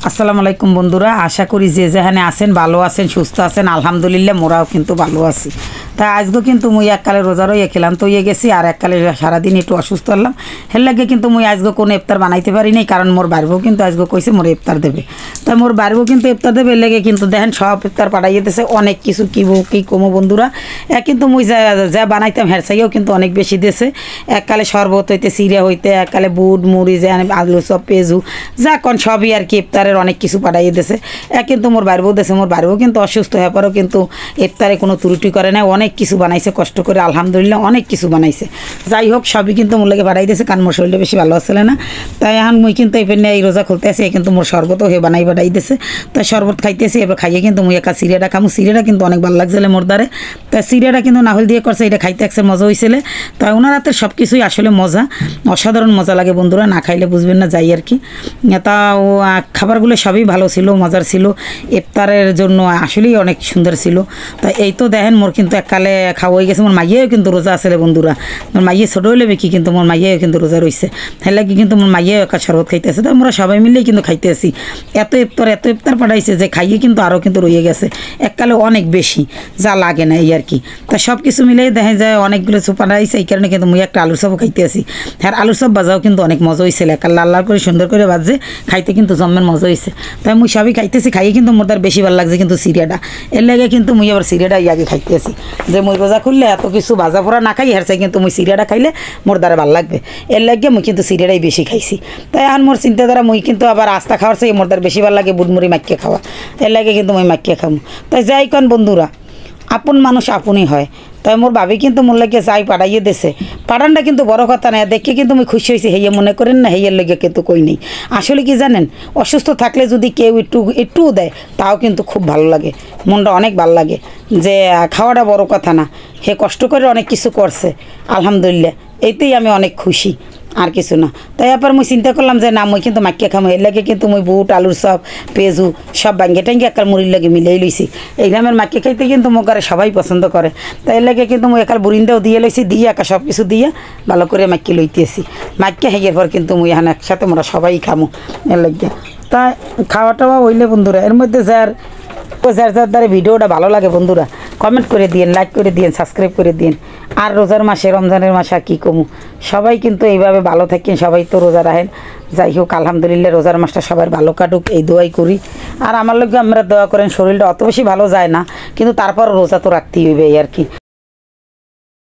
আসসালামু আলাইকুম বন্ধুরা, আশা করি যে যেখানে আছেন ভালো আছেন, সুস্থ আছেন। আলহামদুলিল্লাহ মোরাও কিন্তু ভালো আছি। তাই আজকে কিন্তু মুই এককালে রোজা রইয়া খেলাম তো গেছি, আর এককালে সারাদিন একটু অসুস্থ হলাম। হের লাগে কিন্তু মুই আজকে কোনো ইফতার বানাইতে পারি নাই, কারণ মোর বাড়িও কিন্তু আজকে কইছে মোর ইফতার দেবে। তাই মোর বাড়িও কিন্তু ইফতার দেবে, লেগে কিন্তু দেখেন সব ইফতার পাঠাইয়ে দিয়েছে, অনেক কিছু কি কমো বন্ধুরা। কিন্তু মুই যা বানাইতাম হের চাইও কিন্তু অনেক বেশি দিয়েছে। এককালে শরবত হইতে, সিরিয়া হইতে, এককালে বুট মুড়ি, যে আলু চপ, পেঁজু যা কন সবই আর কি ইফতারের অনেক কিছু পাঠাইয়ে দিয়েছে। কিন্তু মোর বাড়িও দিয়েছে, মোর বাড়িও কিন্তু অসুস্থ হয়ে পরেও কিন্তু ইফতারে কোনো ত্রুটি করে না, অনেক কিছু বানাইছে কষ্ট করে, আলহামদুলিল্লাহ অনেক কিছু বানাইছে। যাই হোক সবই কিন্তু মোর লাগে পাঠাই দিয়েছে, কারণ মোর শরীরটা বেশি ভালো আসলে না। তাই এখন মুই কিন্তু এই রোজা খুলতে আসি, কিন্তু মোর শরবতও হে বানাই দিয়েছে। তাই শরবত খাইতেছি, এবার খাইয়ে কিন্তু মুই একা সিরিয়াটা খামু। সিরিয়াটা কিন্তু অনেক ভালো লাগছিল মোর দ্বারে। তাই সিরিয়াটা কিন্তু নাহল দিয়ে করছে, এটা খাইতে একসে মজা হয়েছিল। তাই ওনার হাতে সব কিছুই আসলে মজা, অসাধারণ মজা লাগে বন্ধুরা, না খাইলে বুঝবেন না। যাই আর কি, তা ও খাবারগুলো সবই ভালো ছিল, মজার ছিল, ইফতারের জন্য আসলেই অনেক সুন্দর ছিল। তাই এই তো দেখেন মোর কিন্তু এককালে খাওয়া হয়ে গেছে। মোর মাইয়েও কিন্তু রোজা আসলে বন্ধুরা, মোর মাইয়ে ছোটো হলে বেশি, কিন্তু মোর মাইয়েও কিন্তু রোজা রয়েছে। হের লাগে কিন্তু মোর মাইয়েও একা শরবত খাইতেছে। তো আমরা সবাই মিলেই কিন্তু খাইতে আসি। এত ইফতার পাঠাইছে যে খাইয়ে কিন্তু আরও কিন্তু রয়ে গেছে, এককালে অনেক বেশি, যা লাগে না এই আর কি। তা সব কিছু মিলেই দেখা যায় অনেকগুলো চুপ পাঠাইছে। এই কারণে কিন্তু মুই একটা আলুর চপও খাইতে আসি। হ্যাঁ, আলুর চপ বাজাও কিন্তু অনেক মজা হয়েছিল, একা লাল লাল করে সুন্দর করে বাজে, খাইতে কিন্তু জন্মের মজা হয়েছে। তাই মুই সবই খাইতেছি, খাইয়ে কিন্তু মোর তার বেশি ভালো লাগছে কিন্তু সিরিয়াটা। এর লাগে কিন্তু মুই আবার সিরিয়াটা আগে খাইতে আসি, যে মুই রোজা খুললে এত কিছু ভাজা পোড়া না খাই, হেরছে কিন্তু মুই সিরিয়াটা খাইলে মোর দ্বারা ভালো লাগবে। এর লাগে মুই কিন্তু সিরিয়াটাই বেশি খাইছি। তাই এখন মোর চিন্তাধারা মুই কিন্তু আবার আস্তা খাওয়ার চাই মোর দ্বারা বেশি ভালো লাগে বুটমুড়ি মাখিয়ে খাওয়া। এর লাগে কিন্তু মুই মাখিয়ে খাবো। তাই যাই কন বন্ধুরা, আপন মানুষ আপনই হয়। তাই মোর ভাবি কিন্তু মোর লাগে যাই পাঠাইয়ে দিছে, পাঠানটা কিন্তু বড় কথা না, দেখে কিন্তু আমি খুশি হয়েছি। হেয়ে মনে করেন না, হেয়ের লেগে কিন্তু কই নেই। আসলে কি জানেন, অসুস্থ থাকলে যদি কেউ একটুও দেয়, তাও কিন্তু খুব ভালো লাগে, মনটা অনেক ভালো লাগে। যে খাওয়াটা বড় কথা না, হে কষ্ট করে অনেক কিছু করছে, আলহামদুলিল্লাহ এইতেই আমি অনেক খুশি, আর কিছু না। তাই এবার মুই চিন্তা করলাম যে না, মুই কিন্তু মাখিয়ে খামো। এর লাগে কিন্তু মুই বুট আলুর চপ পেঁজু সব ভাঙ্গে টাঙ্গে একাল মুড়ির লাগে মিলিয়ে লইছি। এই গ্রামের মাখিয়ে খাইতে কিন্তু মোক আর সবাই পছন্দ করে। তাই এর লাগে কিন্তু মুই একাল বুরিন্দাও দিয়ে লইছি, দিয়ে একা সব কিছু দিয়ে ভালো করে মাখিয়ে লইতেছি। মাখিয়ে হেগের পর কিন্তু মুই এখন একসাথে মোরা সবাই খামো। এর লাগে তাই খাওয়া টাওয়া হইলে বন্ধুরা, এর মধ্যে যার দ্বারা ভিডিওটা ভালো লাগে বন্ধুরা, কমেন্ট করে দিন, লাইক করে দিন, সাবস্ক্রাইব করে দিন। আর রোজার মাসে, রমজানের মাসে আর কী কমু, সবাই কিন্তু এইভাবে ভালো থাকেন, সবাই তো রোজা রাখেন। যাই হোক আলহামদুলিল্লাহ রোজার মাসটা সবার ভালো কাটুক, এই দোয়াই করি। আর আমার লোক আমরা দোয়া করেন, শরীরটা অত বেশি ভালো যায় না, কিন্তু তারপর রোজা তো রাখতেই হইবে এই আর কি।